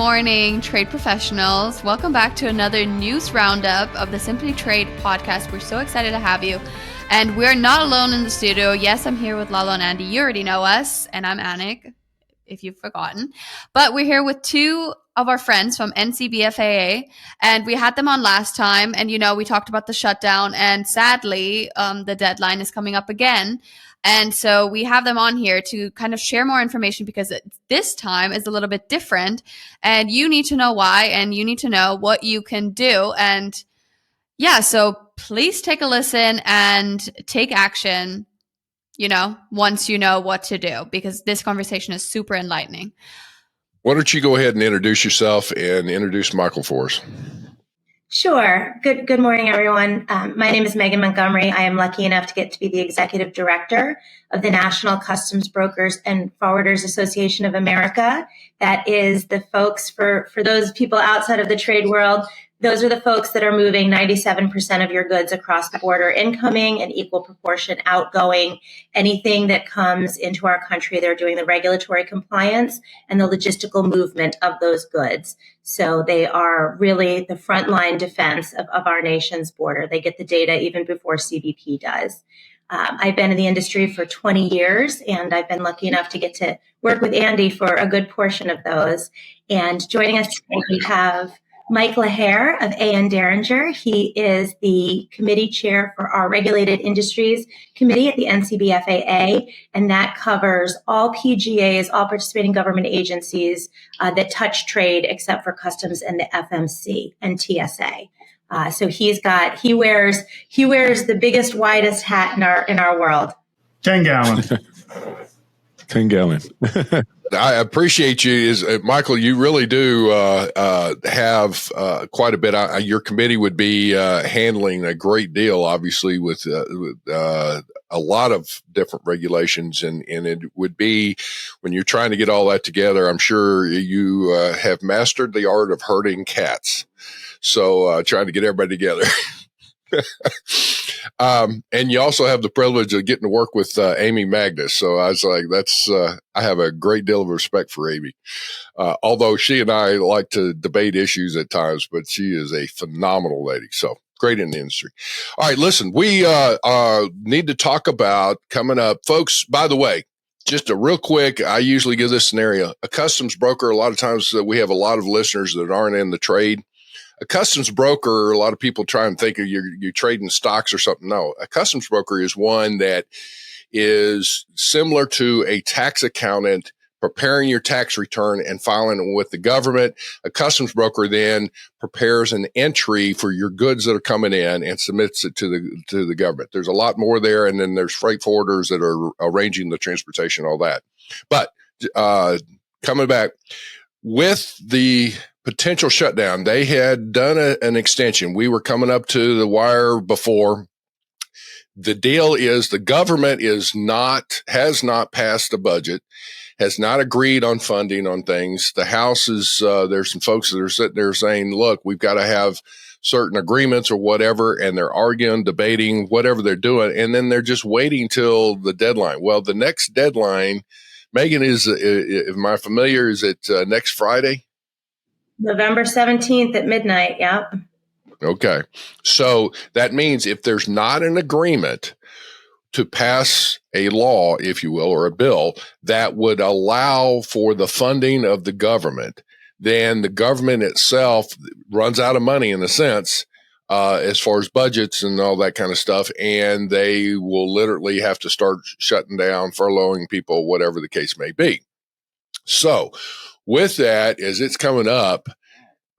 morning, trade professionals. Welcome back to another news roundup of the Simply Trade podcast. We're so excited to have you. And we're not alone in the studio. Yes, I'm here with Lalo and Andy. You already know us. And I'm Anik, if you've forgotten. But we're here with two of our friends from NCBFAA. And we had them on last time. And, we talked about the shutdown. And sadly, the deadline is coming up again. And so we have them on here to kind of share more information because this time is a little bit different and you need to know why and you need to know what you can do. And so please take a listen and take action, once you know what to do, because this conversation is super enlightening. Why don't you go ahead and introduce yourself and introduce Michael for us? Sure. Good morning, everyone. My name is Megan Montgomery. I am lucky enough to get to be the executive director of the National Customs Brokers and Forwarders Association of America. That is the folks for those people outside of the trade world. Those are the folks that are moving 97% of your goods across the border, incoming and equal proportion outgoing. Anything that comes into our country, they're doing the regulatory compliance and the logistical movement of those goods. So they are really the frontline defense of our nation's border. They get the data even before CBP does. I've been in the industry for 20 years, and I've been lucky enough to get to work with Andy for a good portion of those. And joining us today, we have Mike LaHare of A.N. Derringer. He is the committee chair for our Regulated Industries Committee at the NCBFAA, and that covers all PGAs, all participating government agencies that touch trade except for Customs and the FMC and TSA. So he wears the biggest, widest hat in our world. 10 gallon. 10 gallon. I appreciate you, Michael. You really do have quite a bit. Your committee would be handling a great deal, obviously, with a lot of different regulations, and it would be when you're trying to get all that together. I'm sure you have mastered the art of herding cats. So trying to get everybody together. And you also have the privilege of getting to work with Amy Magnus. So I was like, I have a great deal of respect for Amy. Although she and I like to debate issues at times, but she is a phenomenal lady. So great in the industry. All right, listen, we need to talk about coming up. Folks, by the way, just a real quick, I usually give this scenario. A customs broker, a lot of times we have a lot of listeners that aren't in the trade. A customs broker, a lot of people try and think you're trading stocks or something. No, a customs broker is one that is similar to a tax accountant preparing your tax return and filing it with the government. A customs broker then prepares an entry for your goods that are coming in and submits it to the government. There's a lot more there, and then there's freight forwarders that are arranging the transportation, all that. But coming back with the potential shutdown, they had done an extension. We were coming up to the wire before. The deal is the government has not passed a budget, has not agreed on funding on things. The House is, there's some folks that are sitting there saying, look, we've got to have certain agreements or whatever, and they're arguing, debating, whatever they're doing, and then they're just waiting till the deadline. Well, the next deadline, Megan, am I familiar, is it next Friday? November 17th at midnight. Yep. Okay. So that means if there's not an agreement to pass a law, if you will, or a bill that would allow for the funding of the government, then the government itself runs out of money in a sense, as far as budgets and all that kind of stuff. And they will literally have to start shutting down, furloughing people, whatever the case may be. So with that, as it's coming up,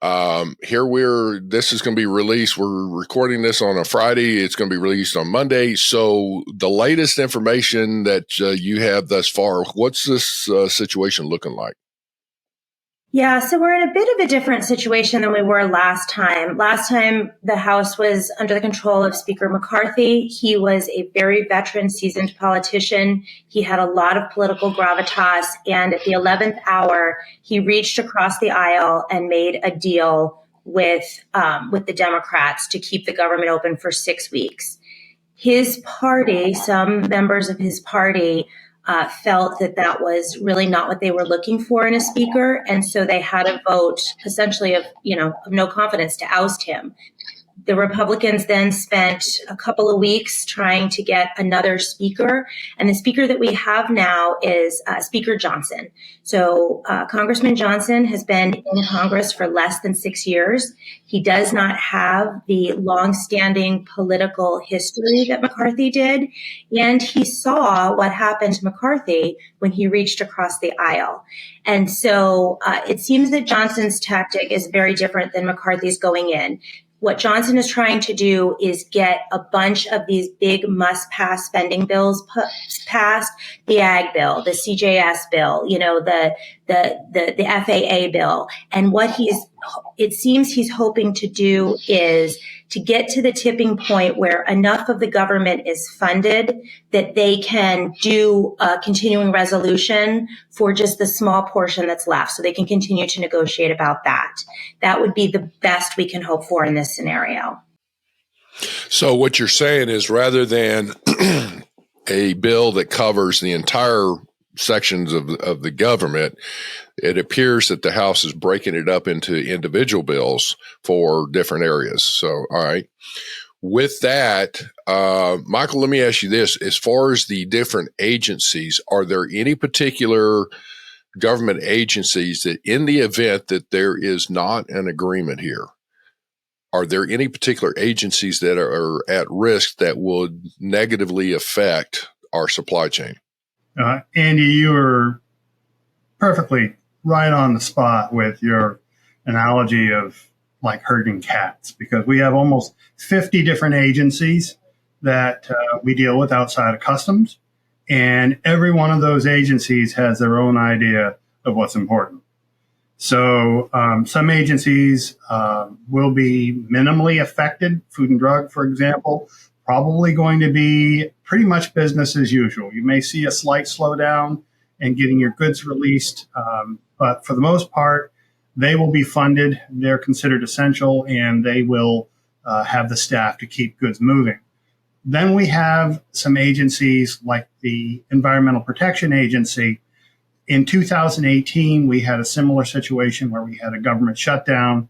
this is going to be released. We're recording this on a Friday. It's going to be released on Monday. So the latest information that you have thus far, what's this situation looking like? Yeah, so we're in a bit of a different situation than we were last time. Last time, the House was under the control of Speaker McCarthy. He was a very veteran, seasoned politician. He had a lot of political gravitas. And at the 11th hour, he reached across the aisle and made a deal with the Democrats to keep the government open for 6 weeks. His party, some members of his party, felt that that was really not what they were looking for in a speaker. And so they had a vote essentially of no confidence to oust him. The Republicans then spent a couple of weeks trying to get another speaker. And the speaker that we have now is Speaker Johnson. So Congressman Johnson has been in Congress for less than 6 years. He does not have the longstanding political history that McCarthy did. And he saw what happened to McCarthy when he reached across the aisle. And so it seems that Johnson's tactic is very different than McCarthy's going in. What Johnson is trying to do is get a bunch of these big must-pass spending bills passed: the Ag bill, the CJS bill, the FAA bill. And what it seems he's hoping to do is to get to the tipping point where enough of the government is funded that they can do a continuing resolution for just the small portion that's left, so they can continue to negotiate about that. That would be the best we can hope for in this scenario. So what you're saying is, rather than a bill that covers the entire sections of the government, it appears that the House is breaking it up into individual bills for different areas. So, all right. With that, Michael, let me ask you this. As far as the different agencies, are there any particular government agencies that, in the event that there is not an agreement here, are there any particular agencies that are at risk that would negatively affect our supply chain? Andy, you are perfectly right on the spot with your analogy of like herding cats, because we have almost 50 different agencies that we deal with outside of customs. And every one of those agencies has their own idea of what's important. So some agencies will be minimally affected. Food and Drug, for example, probably going to be pretty much business as usual. You may see a slight slowdown in getting your goods released, but for the most part, they will be funded. They're considered essential, and they will have the staff to keep goods moving. Then we have some agencies like the Environmental Protection Agency. In 2018, we had a similar situation where we had a government shutdown.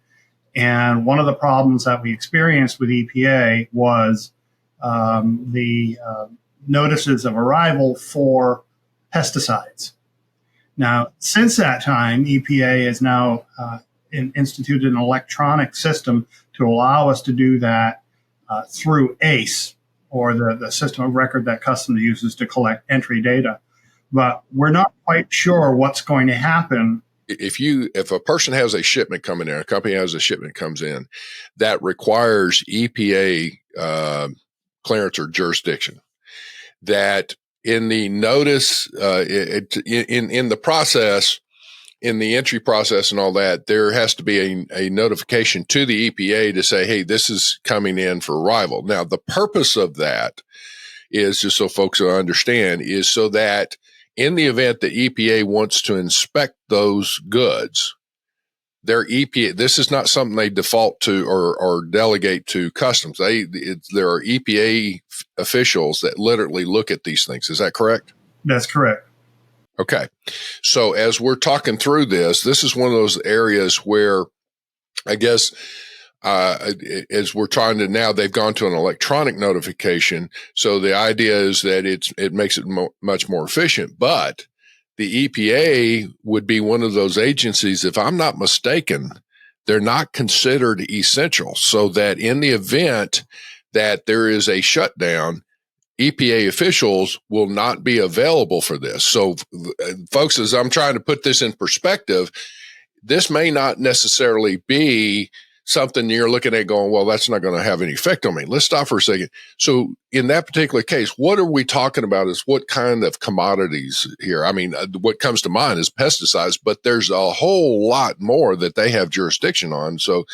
And one of the problems that we experienced with EPA was the notices of arrival for pesticides. Now, since that time, EPA has now instituted an electronic system to allow us to do that through ACE, or the system of record that Customs uses to collect entry data. But we're not quite sure what's going to happen. If a person has a shipment coming in, a company has a shipment comes in that requires EPA clearance or jurisdiction, that in the notice, in the process, in the entry process and all that, there has to be a notification to the EPA to say, hey, this is coming in for arrival. Now, the purpose of that is, just so folks will understand, is so that in the event that EPA wants to inspect those goods, their EPA, this is not something they default to or delegate to customs. There are EPA officials that literally look at these things. Is that correct? That's correct. Okay. So as we're talking through this is one of those areas where I guess as we're trying to, now they've gone to an electronic notification. So the idea is that it makes it much more efficient, but the EPA would be one of those agencies, if I'm not mistaken, they're not considered essential, so that in the event that there is a shutdown, EPA officials will not be available for this. So folks, as I'm trying to put this in perspective, this may not necessarily be something you're looking at going, well, that's not going to have any effect on me. Let's stop for a second. So in that particular case, what are we talking about is what kind of commodities here? I mean, what comes to mind is pesticides, but there's a whole lot more that they have jurisdiction on. So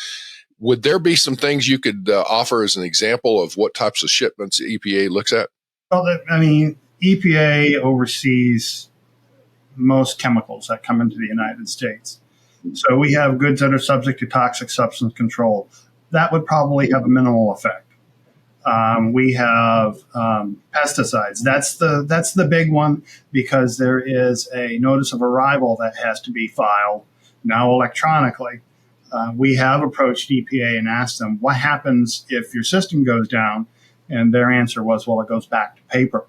would there be some things you could offer as an example of what types of shipments EPA looks at? Well, EPA oversees most chemicals that come into the United States. So we have goods that are subject to toxic substance control. That would probably have a minimal effect. We have pesticides. That's the big one, because there is a notice of arrival that has to be filed now electronically. We have approached EPA and asked them, what happens if your system goes down? And their answer was, well, it goes back to paper.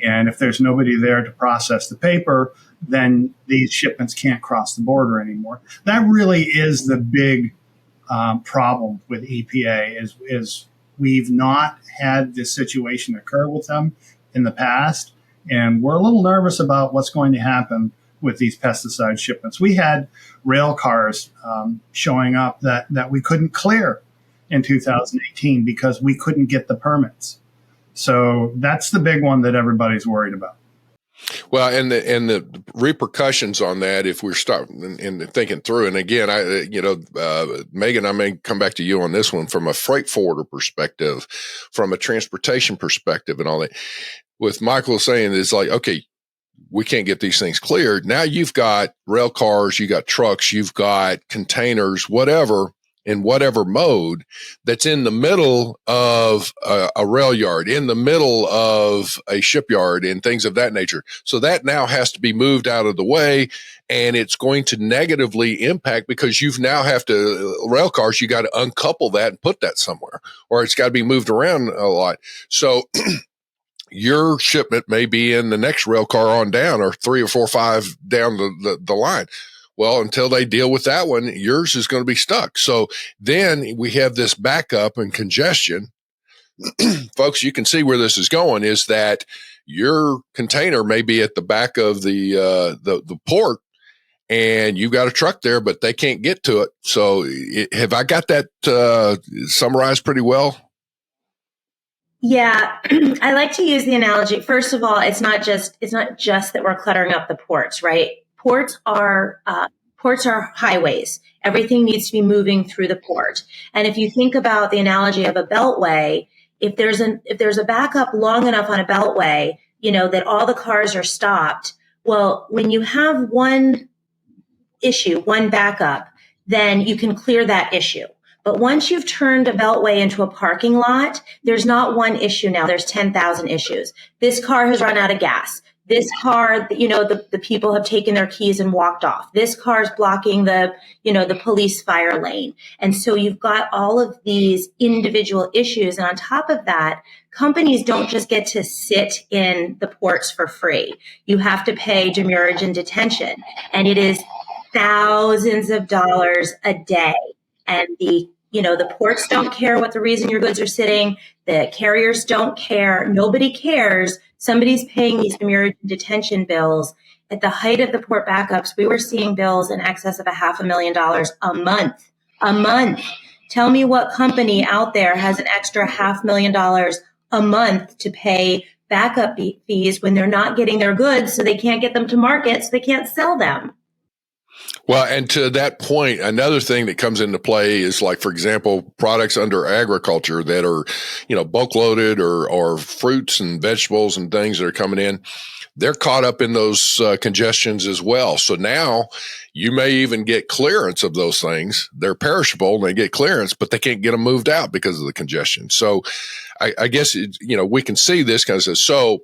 And if there's nobody there to process the paper, then these shipments can't cross the border anymore. That really is the big problem with EPA is we've not had this situation occur with them in the past. And we're a little nervous about what's going to happen with these pesticide shipments. We had rail cars showing up that we couldn't clear in 2018 because we couldn't get the permits. So that's the big one that everybody's worried about. Well, and the repercussions on that, if we're starting and thinking through, and again, Megan, I may come back to you on this one from a freight forwarder perspective, from a transportation perspective, and all that. With Michael saying, it's like, okay, we can't get these things cleared. Now you've got rail cars, you got trucks, you've got containers, whatever, in whatever mode, that's in the middle of a rail yard, in the middle of a shipyard, and things of that nature. So that now has to be moved out of the way, and it's going to negatively impact, because you've now have to, rail cars, you got to uncouple that and put that somewhere, or it's got to be moved around a lot. So your shipment may be in the next rail car on down, or 3 or 4 or 5 down the line. Well, until they deal with that one, yours is going to be stuck. So then we have this backup and congestion. Folks, you can see where this is going, is that your container may be at the back of the port, and you've got a truck there, but they can't get to it. So have I got that summarized pretty well? Yeah, I like to use the analogy. First of all, it's not just that we're cluttering up the ports, right? Ports are highways. Everything needs to be moving through the port. And if you think about the analogy of a beltway, if there's a backup long enough on a beltway, that all the cars are stopped. Well, when you have one issue, one backup, then you can clear that issue. But once you've turned a beltway into a parking lot, there's not one issue now. There's 10,000 issues. This car has run out of gas. This car, the people have taken their keys and walked off. This car is blocking the police fire lane. And so you've got all of these individual issues. And on top of that, companies don't just get to sit in the ports for free. You have to pay demurrage and detention. And it is thousands of dollars a day. And the ports don't care what the reason your goods are sitting. The carriers don't care. Nobody cares. Somebody's paying these demurrage and detention bills. At the height of the port backups, we were seeing bills in excess of $500,000 a month. A month. Tell me what company out there has an extra $500,000 a month to pay backup fees when they're not getting their goods, so they can't get them to market, so they can't sell them. Well, and to that point, another thing that comes into play is, like, for example, products under agriculture that are, bulk loaded, or fruits and vegetables and things that are coming in. They're caught up in those congestions as well. So now you may even get clearance of those things. They're perishable and they get clearance, but they can't get them moved out because of the congestion. So I guess, we can see this kind of says, so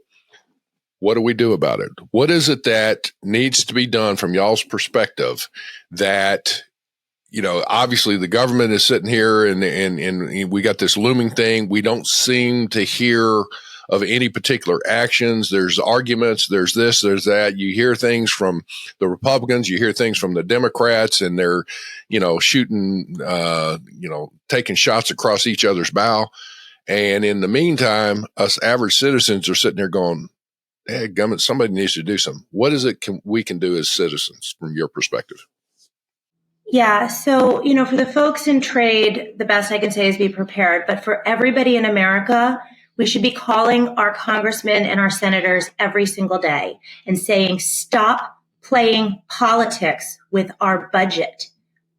what do we do about it? What is it that needs to be done from y'all's perspective that, obviously the government is sitting here and we got this looming thing. We don't seem to hear of any particular actions. There's arguments, there's this, there's that. You hear things from the Republicans, you hear things from the Democrats, and they're, shooting, taking shots across each other's bow. And in the meantime, us average citizens are sitting there going, hey, government, somebody needs to do something. What is it we can do as citizens from your perspective? Yeah. So, for the folks in trade, the best I can say is be prepared. But for everybody in America, we should be calling our congressmen and our senators every single day and saying, stop playing politics with our budget.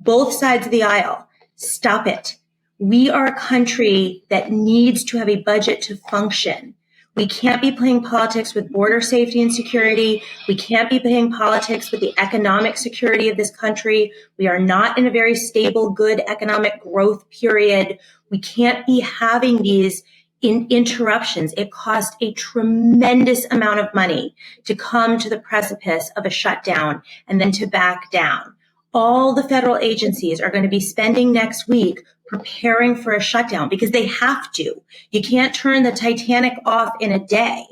Both sides of the aisle, stop it. We are a country that needs to have a budget to function. We can't be playing politics with border safety and security. We can't be playing politics with the economic security of this country. We are not in a very stable, good economic growth period. We can't be having these interruptions. It cost a tremendous amount of money to come to the precipice of a shutdown and then to back down. All the federal agencies are going to be spending next week preparing for a shutdown because they have to. You can't turn the Titanic off in a day.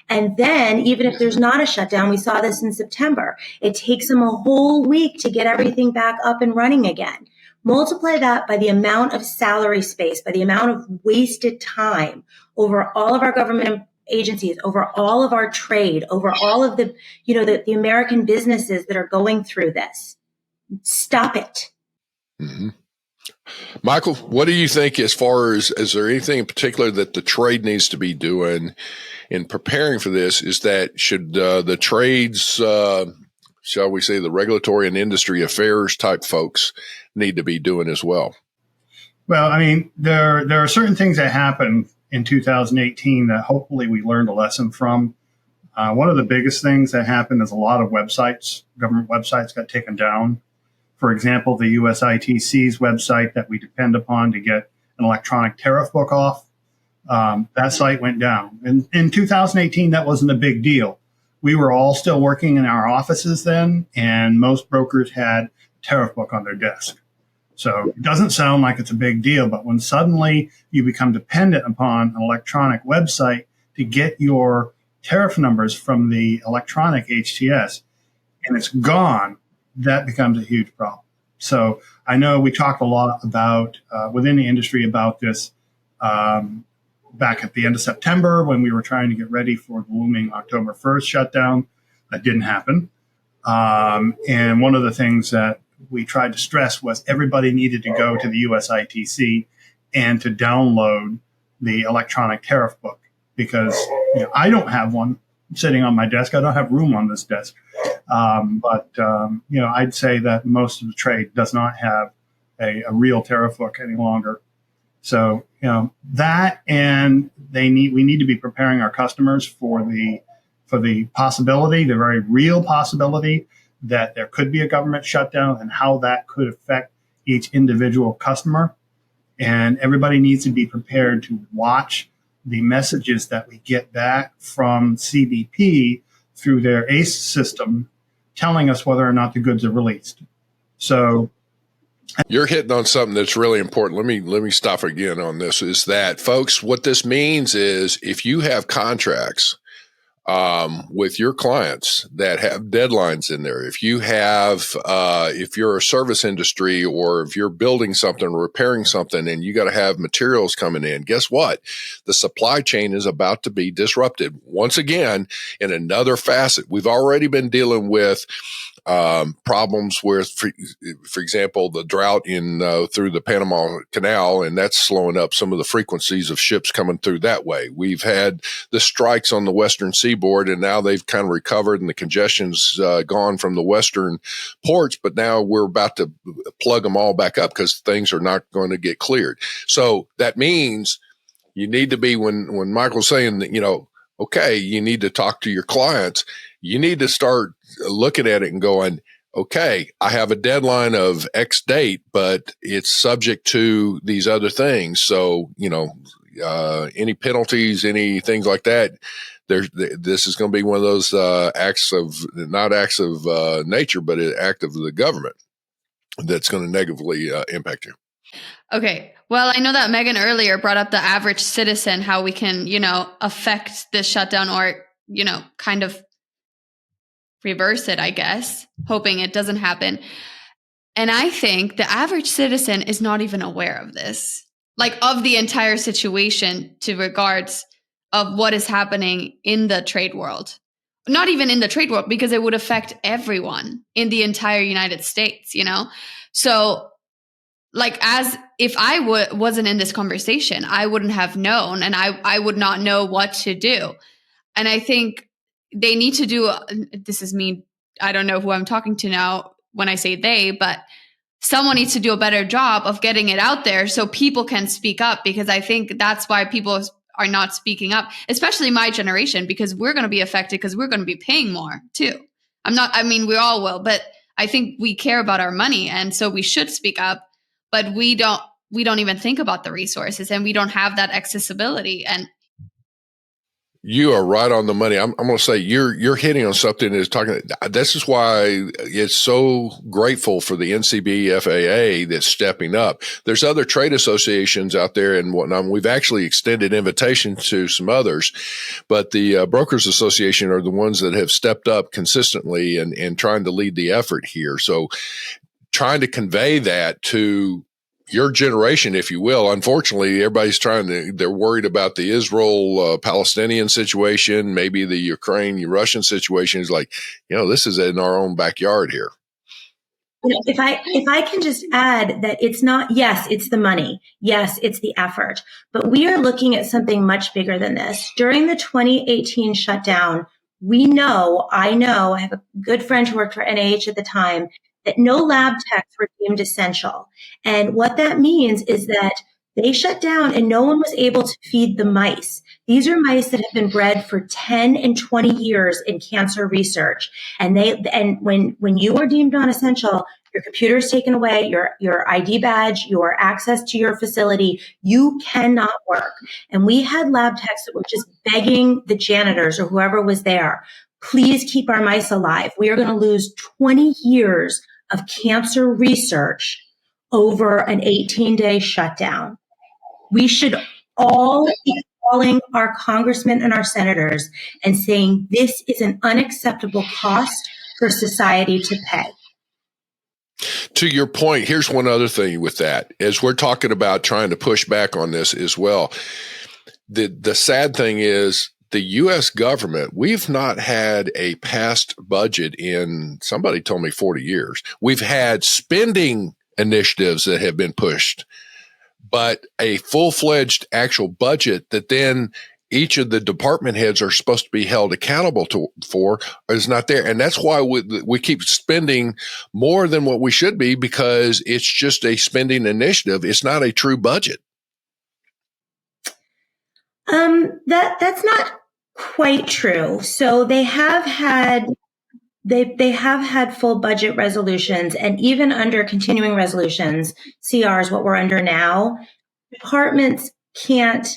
And then even if there's not a shutdown, we saw this in September, it takes them a whole week to get everything back up and running again. Multiply that by the amount of salary space, by the amount of wasted time over all of our government agencies, over all of our trade, over all of the, the American businesses that are going through this. Stop it. Mm-hmm. Michael, what do you think as far as, is there anything in particular that the trade needs to be doing in preparing for this? Is that should the trades, shall we say, the regulatory and industry affairs type folks need to be doing as well? Well, I mean, there are certain things that happened in 2018 that hopefully we learned a lesson from. One of the biggest things that happened is a lot of websites, government websites, got taken down. For example, the USITC's website that we depend upon to get an electronic tariff book off, that site went down. And in 2018, that wasn't a big deal. We were all still working in our offices then, and most brokers had a tariff book on their desk. So it doesn't sound like it's a big deal, but when suddenly you become dependent upon an electronic website to get your tariff numbers from the electronic HTS, and it's gone, that becomes a huge problem. So I know we talked a lot about within the industry about this back at the end of September when we were trying to get ready for the looming October 1st shutdown. That didn't happen. And one of the things that we tried to stress was everybody needed to go to the USITC and to download the electronic tariff book because I don't have one sitting on my desk. I don't have room on this desk. But I'd say that most of the trade does not have a real tariff book any longer. So, that, and we need to be preparing our customers for the possibility, the very real possibility that there could be a government shutdown and how that could affect each individual customer. And everybody needs to be prepared to watch the messages that we get back from CBP through their ACE system telling us whether or not the goods are released. So you're hitting on something that's really important. Let me stop again on this. Is that, folks, what this means is if you have contracts with your clients that have deadlines in there, if you have, if you're a service industry or if you're building something, or repairing something, and you got to have materials coming in, guess what? The supply chain is about to be disrupted once again in another facet. We've already been dealing with problems with, for example, the drought in through the Panama Canal, and that's slowing up some of the frequencies of ships coming through that way. We've had the strikes on the western seaboard, and now they've kind of recovered, and the congestion's gone from the western ports, but now we're about to plug them all back up because things are not going to get cleared. So that means you need to be, when Michael's saying that, okay, you need to talk to your clients, you need to start looking at it and going, okay, I have a deadline of X date, but it's subject to these other things. So, any penalties, any things like that, this is going to be one of those not acts of nature, but an act of the government that's going to negatively impact you. Okay. Well, I know that Megan earlier brought up the average citizen, how we can, affect this shutdown or, kind of reverse it, I guess, hoping it doesn't happen. And I think the average citizen is not even aware of this, like of the entire situation to regards of what is happening in the trade world. Not even in the trade world, because it would affect everyone in the entire United States, So as if I wasn't in this conversation, I wouldn't have known, and I would not know what to do. And I think they need to do, this is me, I don't know who I'm talking to now when I say they, but someone needs to do a better job of getting it out there so people can speak up, because I think that's why people are not speaking up, especially my generation, because we're going to be affected because we're going to be paying more too. We all will, but I think we care about our money, and so we should speak up, but we don't, we don't even think about the resources, and we don't have that accessibility. And you are right on the money. I'm going to say you're hitting on something that's talking. This is why it's so grateful for the NCBFAA that's stepping up. There's other trade associations out there and whatnot. We've actually extended invitations to some others, but the Brokers Association are the ones that have stepped up consistently and trying to lead the effort here. So trying to convey that to your generation, if you will. Unfortunately, everybody's they're worried about the Israel Palestinian situation, maybe the Ukraine Russian situation. Is like, this is in our own backyard here. If I can just add that it's not, yes, it's the money. Yes, it's the effort, but we are looking at something much bigger than this. During the 2018 shutdown, I have a good friend who worked for NIH at the time, that no lab techs were deemed essential. And what that means is that they shut down and no one was able to feed the mice. These are mice that have been bred for 10 and 20 years in cancer research. And when you are deemed non-essential, your computer is taken away, your ID badge, your access to your facility, you cannot work. And we had lab techs that were just begging the janitors or whoever was there, please keep our mice alive. We are going to lose 20 years of cancer research over an 18-day shutdown. We should all be calling our congressmen and our senators and saying this is an unacceptable cost for society to pay. To your point, here's one other thing with that. As we're talking about trying to push back on this as well, the sad thing is, the U.S. government, we've not had a passed budget in, somebody told me, 40 years. We've had spending initiatives that have been pushed, but a full-fledged actual budget that then each of the department heads are supposed to be held accountable for is not there. And that's why we keep spending more than what we should be, because it's just a spending initiative. It's not a true budget. That's not quite true. So they have had full budget resolutions, and even under continuing resolutions, CRs, what we're under now, departments can't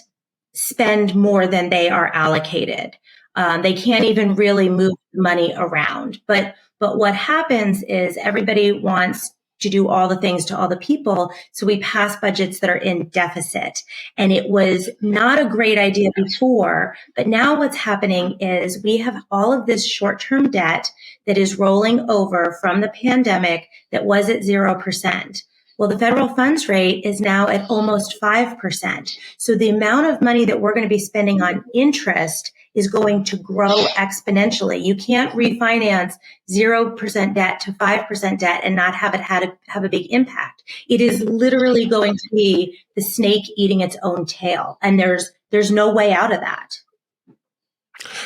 spend more than they are allocated. They can't even really move money around. But what happens is everybody wants to do all the things to all the people. So we pass budgets that are in deficit. And it was not a great idea before, but now what's happening is we have all of this short-term debt that is rolling over from the pandemic that was at 0%. Well, the federal funds rate is now at almost 5%. So the amount of money that we're going to be spending on interest is going to grow exponentially. You can't refinance 0% debt to 5% debt and not have it have a big impact. It is literally going to be the snake eating its own tail. And there's no way out of that.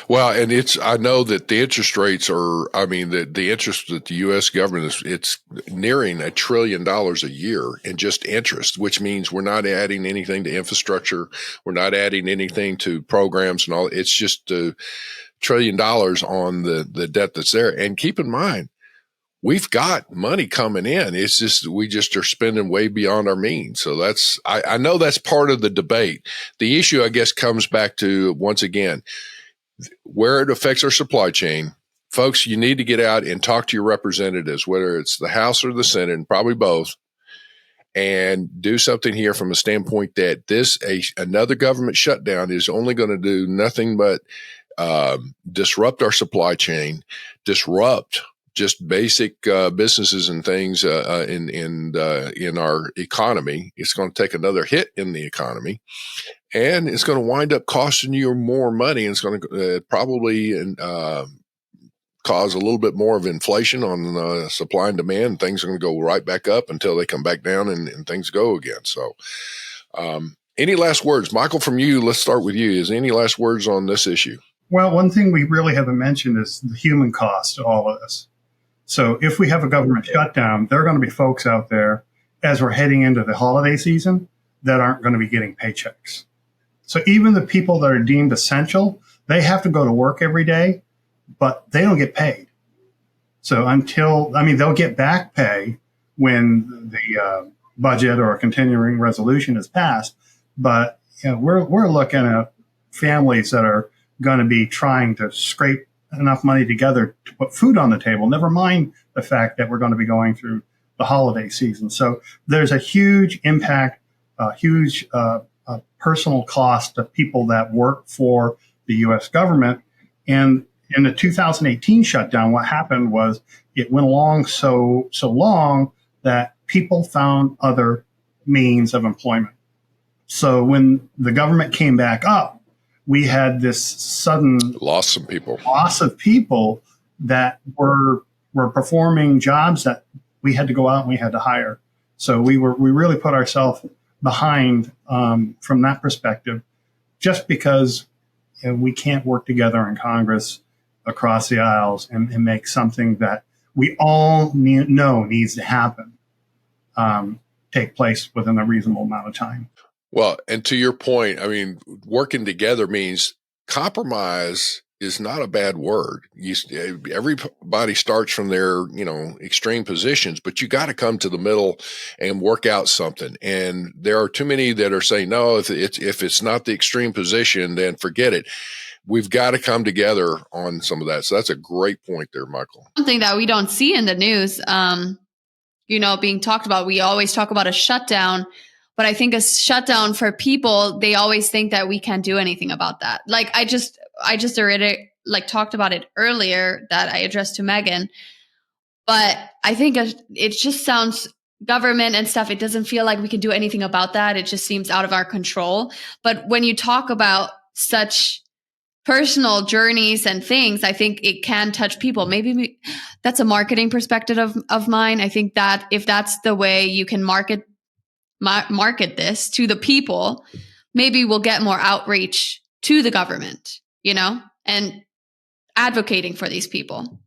Well, and I know that the interest rates the interest that the U.S. government it's nearing $1 trillion a year in just interest, which means we're not adding anything to infrastructure. We're not adding anything to programs and all. It's just $1 trillion on the debt that's there. And keep in mind, we've got money coming in. It's just, we just are spending way beyond our means. So I know that's part of the debate. The issue, I guess, comes back to, once again, where it affects our supply chain. Folks, you need to get out and talk to your representatives, whether it's the House or the Senate, and probably both, and do something here from a standpoint that another government shutdown is only going to do nothing but disrupt our supply chain, disrupt just basic businesses and things in our economy. It's going to take another hit in the economy. And it's going to wind up costing you more money, and it's going to probably cause a little bit more of inflation on supply and demand. Things are going to go right back up until they come back down and things go again. So any last words? Michael, from you, let's start with you. Is any last words on this issue? Well, one thing we really haven't mentioned is the human cost to all of this. So if we have a government shutdown, there are going to be folks out there as we're heading into the holiday season that aren't going to be getting paychecks. So even the people that are deemed essential, they have to go to work every day, but they don't get paid. So they'll get back pay when budget or a continuing resolution is passed. But we're looking at families that are going to be trying to scrape enough money together to put food on the table, never mind the fact that we're going to be going through the holiday season. So there's a huge impact, a huge personal cost to people that work for the U.S. government. And in the 2018 shutdown, what happened was it went along so long that people found other means of employment. So when the government came back up, we had this sudden loss of people that were performing jobs that we had to go out and we had to hire. So we really put ourselves behind from that perspective, just because we can't work together in Congress across the aisles and make something that we all know needs to happen take place within a reasonable amount of time. Well, and to your point, I mean, working together means compromise is not a bad word. Everybody starts from their, extreme positions, but you got to come to the middle and work out something. And there are too many that are saying, no, if it's not the extreme position, then forget it. We've got to come together on some of that. So that's a great point there, Michael. Something that we don't see in the news, being talked about. We always talk about a shutdown, but I think a shutdown for people, they always think that we can't do anything about that. Like I just already talked about it earlier that I addressed to Megan, but I think it just sounds government and stuff. It doesn't feel like we can do anything about that. It just seems out of our control. But when you talk about such personal journeys and things, I think it can touch people. Maybe that's a marketing perspective of mine. I think that if that's the way you can market this to the people, maybe we'll get more outreach to the government, and advocating for these people.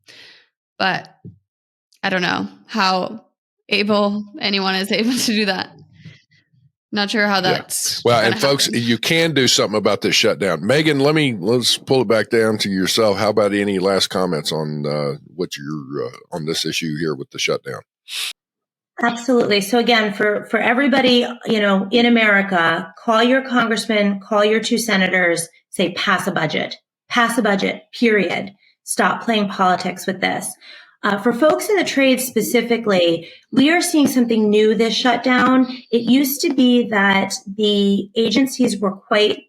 But I don't know how anyone is able to do that. Not sure how that's well. And folks, you can do something about this shutdown. Megan, let's pull it back down to yourself. How about any last comments on what you're on this issue here with the shutdown? Absolutely. So again, for everybody, in America, call your congressman, call your two senators, say, pass a budget, period. Stop playing politics with this. For folks in the trade specifically, we are seeing something new this shutdown. It used to be that the agencies were quite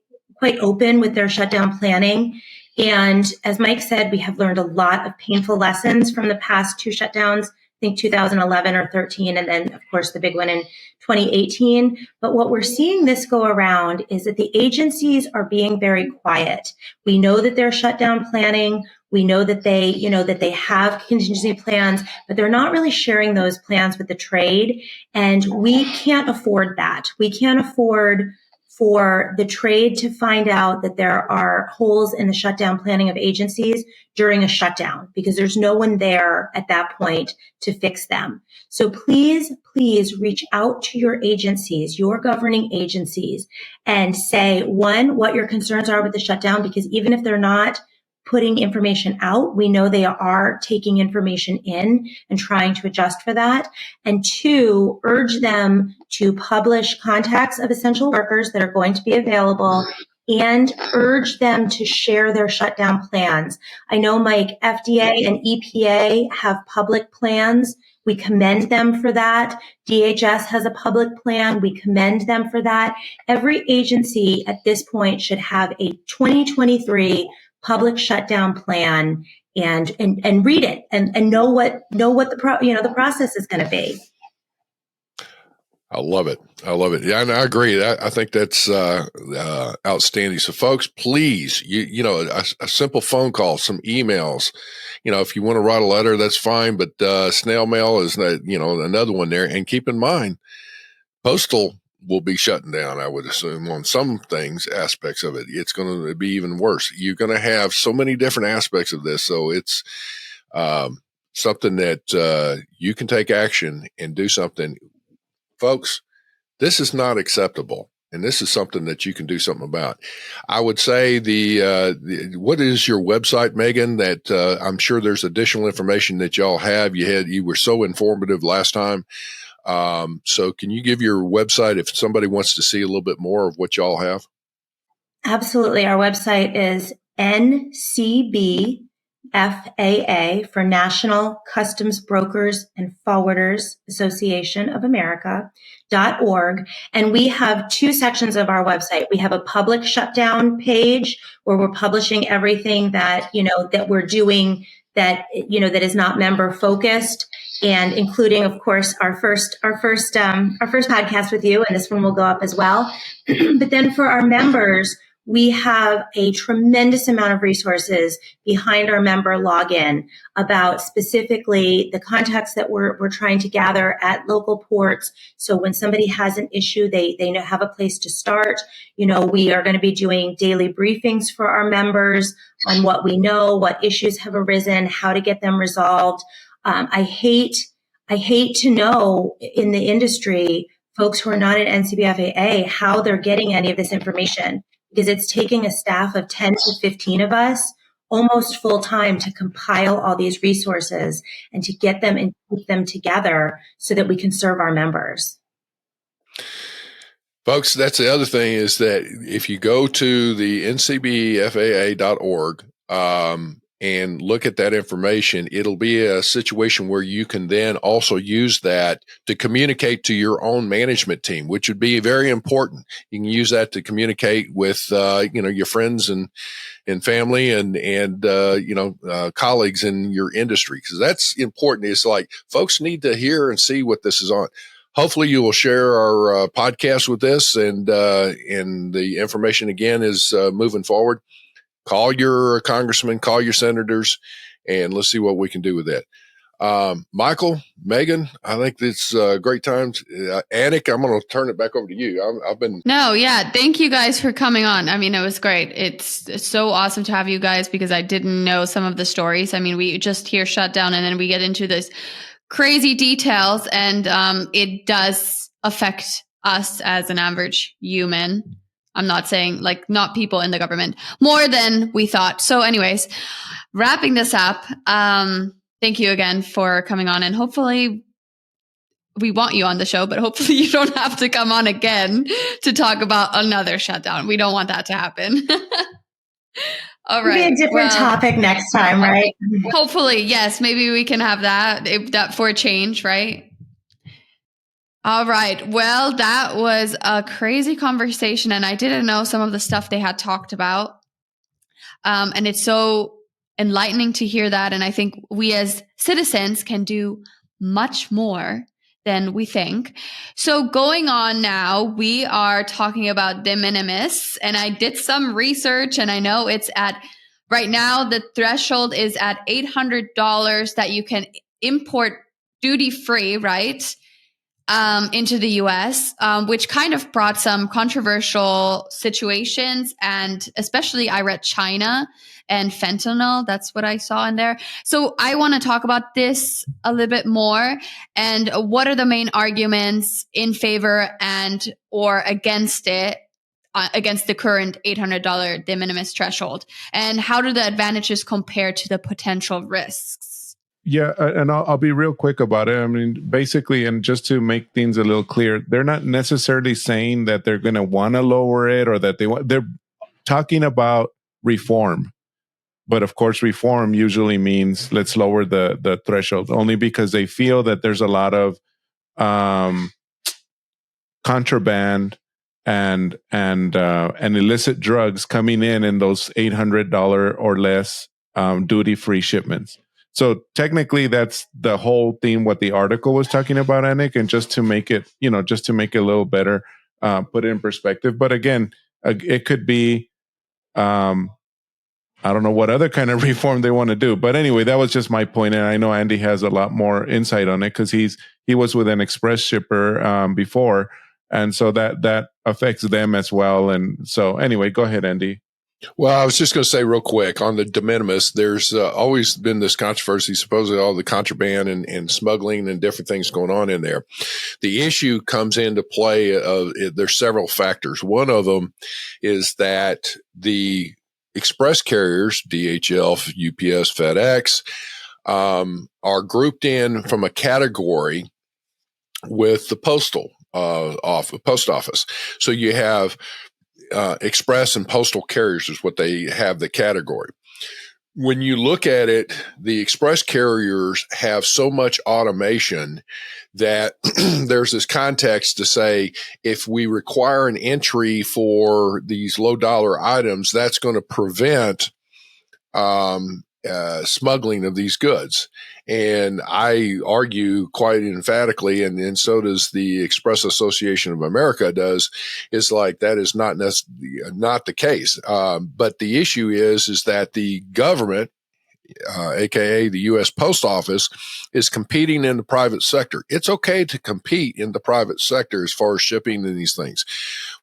open with their shutdown planning. And as Mike said, we have learned a lot of painful lessons from the past two shutdowns. I think 2011 or 13, and then, of course, the big one in 2018. But what we're seeing this go around is that the agencies are being very quiet. We know that they're shutdown planning. We know that they have contingency plans, but they're not really sharing those plans with the trade. And we can't afford that. We can't afford for the trade to find out that there are holes in the shutdown planning of agencies during a shutdown, because there's no one there at that point to fix them. So please reach out to your agencies, your governing agencies, and say, one, what your concerns are with the shutdown, because even if they're not putting information out, we know they are taking information in and trying to adjust for that. And two, urge them to publish contacts of essential workers that are going to be available, and urge them to share their shutdown plans. I know, Mike, FDA and EPA have public plans. We commend them for that. DHS has a public plan. We commend them for that. Every agency at this point should have a 2023 public shutdown plan and read it and know what the process is going to be. I love it. Yeah, and I agree. I think that's outstanding. So, folks, please, a simple phone call, some emails. If you want to write a letter, that's fine. But snail mail is another one there. And keep in mind, postal will be shutting down, I would assume, on some aspects of it. It's going to be even worse. You're going to have so many different aspects of this. So it's something that you can take action and do something. Folks, this is not acceptable. And this is something that you can do something about. I would say what is your website, Megan, that I'm sure there's additional information that y'all have. You were so informative last time. So can you give your website if somebody wants to see a little bit more of what y'all have? Absolutely. Our website is NCBFAA for National Customs Brokers and Forwarders Association of America.org. And we have two sections of our website. We have a public shutdown page where we're publishing everything that, that we're doing that is not member focused, and including, of course, our first podcast with you. And this one will go up as well. But then for our members, we have a tremendous amount of resources behind our member login about specifically the contacts that we're trying to gather at local ports. So when somebody has an issue, they have a place to start. We are going to be doing daily briefings for our members on what we know, what issues have arisen, how to get them resolved. I hate to know in the industry, folks who are not at NCBFAA, how they're getting any of this information, because it's taking a staff of 10 to 15 of us almost full time to compile all these resources and to get them and keep them together so that we can serve our members. Folks, that's the other thing is that if you go to the ncbfaa.org, and look at that information, it'll be a situation where you can then also use that to communicate to your own management team, which would be very important. You can use that to communicate with, your friends and family and colleagues in your industry, because that's important. It's like folks need to hear and see what this is on. Hopefully you will share our podcast with this, and the information again is moving forward. Call your congressman, call your senators, and let's see what we can do with that. Michael, Megan, I think it's a great time. Anik, I'm going to turn it back over to you. Thank you guys for coming on. I mean, it was great. It's so awesome to have you guys, because I didn't know some of the stories. I mean, we just hear Shutdown and then we get into this crazy details, and it does affect us as an average human. I'm not saying not people in the government, more than we thought. So anyways, wrapping this up, thank you again for coming on, and hopefully we want you on the show, but hopefully you don't have to come on again to talk about another shutdown. We don't want that to happen. All right. Maybe a different topic next time, right? Hopefully, yes. Maybe we can have that for a change, right? All right. Well, that was a crazy conversation, and I didn't know some of the stuff they had talked about. And it's so enlightening to hear that. And I think we as citizens can do much more than we think. So going on now, we are talking about de minimis, and I did some research, and I know it's right now, the threshold is at $800 that you can import duty free, right? Into the US, which kind of brought some controversial situations. And especially I read China and fentanyl. That's what I saw in there. So I want to talk about this a little bit more. And what are the main arguments in favor and or against it? Against the current $800 de minimis threshold? And how do the advantages compare to the potential risks? Yeah, and I'll be real quick about it. I mean, basically, and just to make things a little clear, they're not necessarily saying that they're going to want to lower it or that they're talking about reform. But of course, reform usually means let's lower the threshold, only because they feel that there's a lot of contraband and illicit drugs coming in those $800 or less duty-free shipments. So technically, that's the whole theme, what the article was talking about, Anik, and just to make it, a little better, put it in perspective. But again, it could be, I don't know what other kind of reform they want to do. But anyway, that was just my point. And I know Andy has a lot more insight on it because he was with an express shipper before. And so that affects them as well. And so anyway, go ahead, Andy. Well, I was just going to say real quick on the de minimis, there's always been this controversy, supposedly all the contraband and smuggling and different things going on in there. The issue comes into play there's several factors. One of them is that the express carriers, DHL, UPS, FedEx, are grouped in from a category with the post office. So you have express and postal carriers is what they have the category. When you look at it, the express carriers have so much automation that there's this context to say, if we require an entry for these low dollar items, that's going to prevent smuggling of these goods. And I argue quite emphatically, and so does the Express Association of America is like that is not the case. But the issue is that the government, aka the U.S. Post Office, is competing in the private sector. It's okay to compete in the private sector as far as shipping and these things.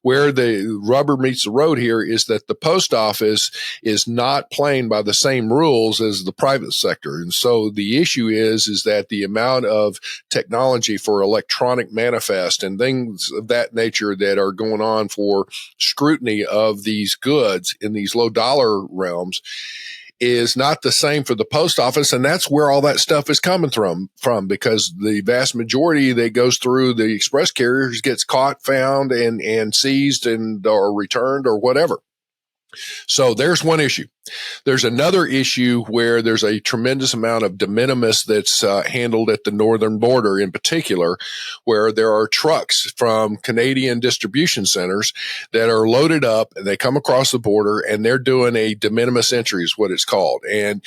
Where the rubber meets the road here is that the post office is not playing by the same rules as the private sector. And so the issue is that the amount of technology for electronic manifest and things of that nature that are going on for scrutiny of these goods in these low dollar realms is not the same for the post office. And that's where all that stuff is coming from, because the vast majority that goes through the express carriers gets caught, found, and seized or returned or whatever. So there's one issue. There's another issue where there's a tremendous amount of de minimis that's handled at the northern border in particular, where there are trucks from Canadian distribution centers that are loaded up and they come across the border and they're doing a de minimis entry is what it's called. And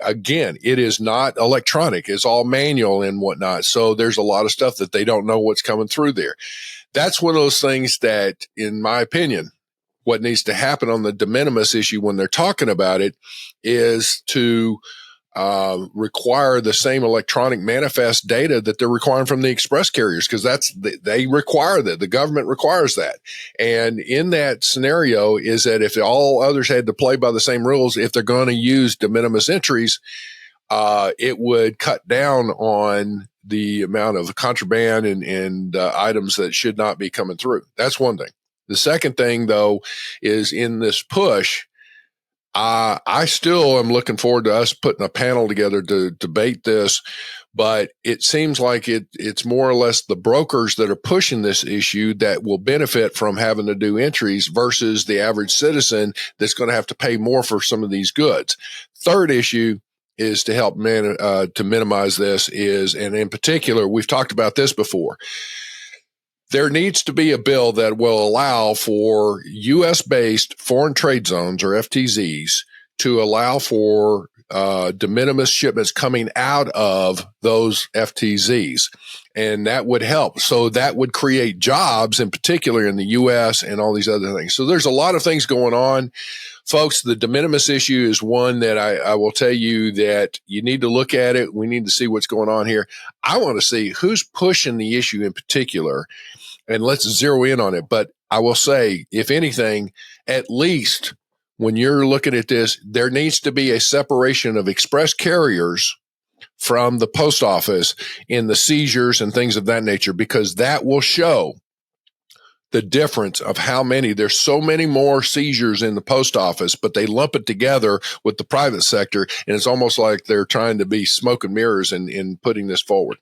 again, it is not electronic. It's all manual and whatnot. So there's a lot of stuff that they don't know what's coming through there. That's one of those things that, in my opinion, what needs to happen on the de minimis issue when they're talking about it is to require the same electronic manifest data that they're requiring from the express carriers, because they require that. The government requires that. And in that scenario is that if all others had to play by the same rules, if they're going to use de minimis entries, it would cut down on the amount of contraband and items that should not be coming through. That's one thing. The second thing, though, is in this push, I still am looking forward to us putting a panel together to debate this, but it seems like it's more or less the brokers that are pushing this issue that will benefit from having to do entries versus the average citizen that's going to have to pay more for some of these goods. Third issue is to help to minimize this and in particular, we've talked about this before. There needs to be a bill that will allow for U.S.-based foreign trade zones, or FTZs, to allow for de minimis shipments coming out of those FTZs. And that would help. So that would create jobs, in particular in the U.S. and all these other things. So there's a lot of things going on. Folks, the de minimis issue is one that I will tell you that you need to look at it. We need to see what's going on here. I want to see who's pushing the issue in particular, and let's zero in on it. But I will say, if anything, at least when you're looking at this, there needs to be a separation of express carriers from the post office in the seizures and things of that nature, because that will show the difference of how many. There's so many more seizures in the post office, but they lump it together with the private sector. And it's almost like they're trying to be smoke and mirrors in putting this forward.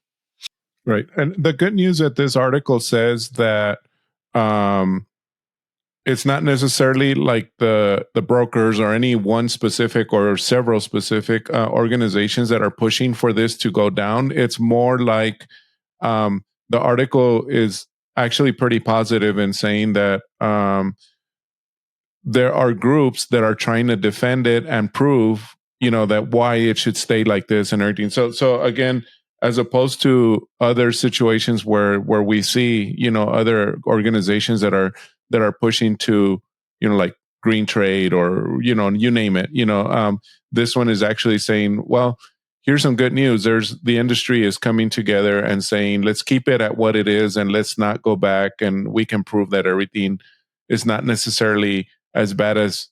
Right. And the good news that this article says that it's not necessarily like the brokers or any one specific or several specific organizations that are pushing for this to go down. It's more like the article is actually pretty positive in saying that there are groups that are trying to defend it and prove, that why it should stay like this and everything. So again, as opposed to other situations where we see, other organizations that are pushing to, like green trade or, you name it, this one is actually saying, well, here's some good news. The industry is coming together and saying, let's keep it at what it is and let's not go back. And we can prove that everything is not necessarily as bad as,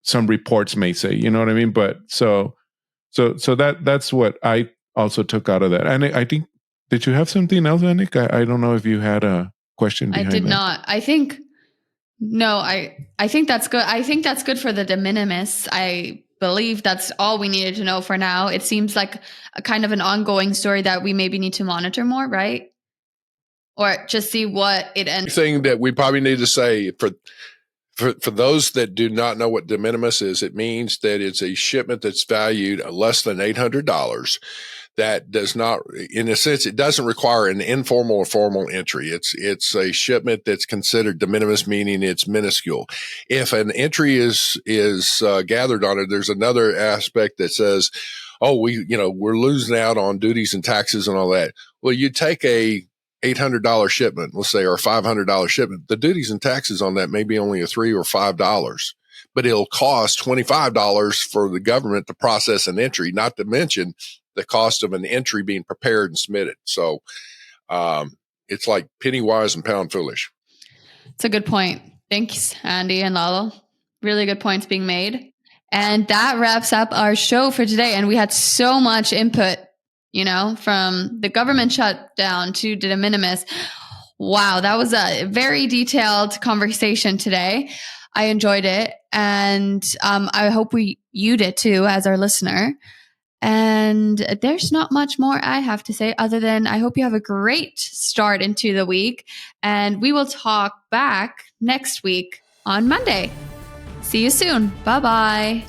some reports may say, you know what I mean? But so that's what I also took out of that. And I think, did you have something else, Anik? I don't know if you had a question behind that. I did not. I think that's good. I think that's good for the de minimis. I believe that's all we needed to know for now. It seems like a kind of an ongoing story that we maybe need to monitor more, right? or just see what it ends. Thing that we probably need to say for those that do not know what de minimis is, it means that it's a shipment that's valued less than $800. That does not, in a sense, it doesn't require an informal or formal entry. It's a shipment that's considered de minimis, meaning it's minuscule. If an entry is gathered on it, there's another aspect that says, oh, we're losing out on duties and taxes and all that. Well, you take a $800 shipment, let's say, or $500 shipment, the duties and taxes on that may be only $3 or $5, but it'll cost $25 for the government to process an entry, not to mention the cost of an entry being prepared and submitted. So it's like penny wise and pound foolish. It's a good point. Thanks, Andy and Lalo. Really good points being made. And that wraps up our show for today. And we had so much input, from the government shutdown to de minimis. Wow, that was a very detailed conversation today. I enjoyed it. And I hope you did too, as our listener. And there's not much more I have to say other than I hope you have a great start into the week. And we will talk back next week on Monday. See you soon. Bye-bye.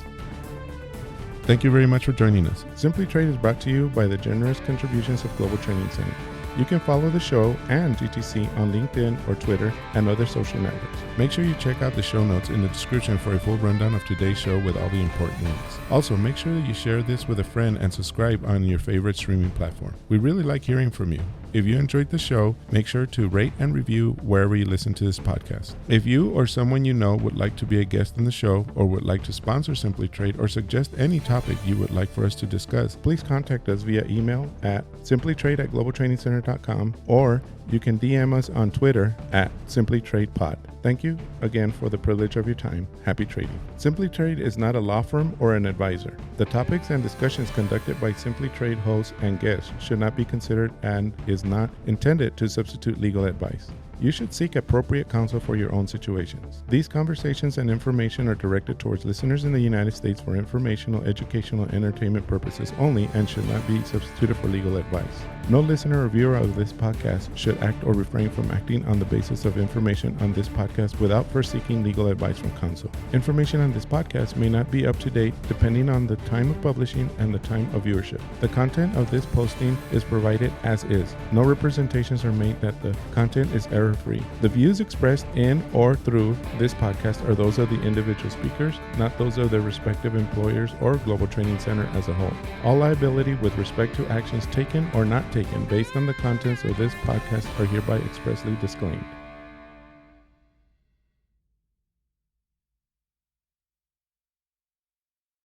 Thank you very much for joining us. Simply Trade is brought to you by the generous contributions of Global Training Center. You can follow the show and GTC on LinkedIn or Twitter and other social networks. Make sure you check out the show notes in the description for a full rundown of today's show with all the important links. Also, make sure that you share this with a friend and subscribe on your favorite streaming platform. We really like hearing from you. If you enjoyed the show, make sure to rate and review wherever you listen to this podcast. If you or someone you know would like to be a guest in the show or would like to sponsor Simply Trade or suggest any topic you would like for us to discuss, please contact us via email at simplytrade@globaltrainingcenter.com, or you can DM us on Twitter at simplytradepod. Thank you again for the privilege of your time. Happy trading. Simply Trade is not a law firm or an advisor. The topics and discussions conducted by Simply Trade hosts and guests should not be considered and is not intended to substitute legal advice. You should seek appropriate counsel for your own situations. These conversations and information are directed towards listeners in the United States for informational, educational, and entertainment purposes only and should not be substituted for legal advice. No listener or viewer of this podcast should act or refrain from acting on the basis of information on this podcast without first seeking legal advice from counsel. Information on this podcast may not be up to date depending on the time of publishing and the time of viewership. The content of this posting is provided as is. No representations are made that the content is error-free. The views expressed in or through this podcast are those of the individual speakers, not those of their respective employers or Global Training Center as a whole. All liability with respect to actions taken or not taken based on the contents of this podcast are hereby expressly disclaimed.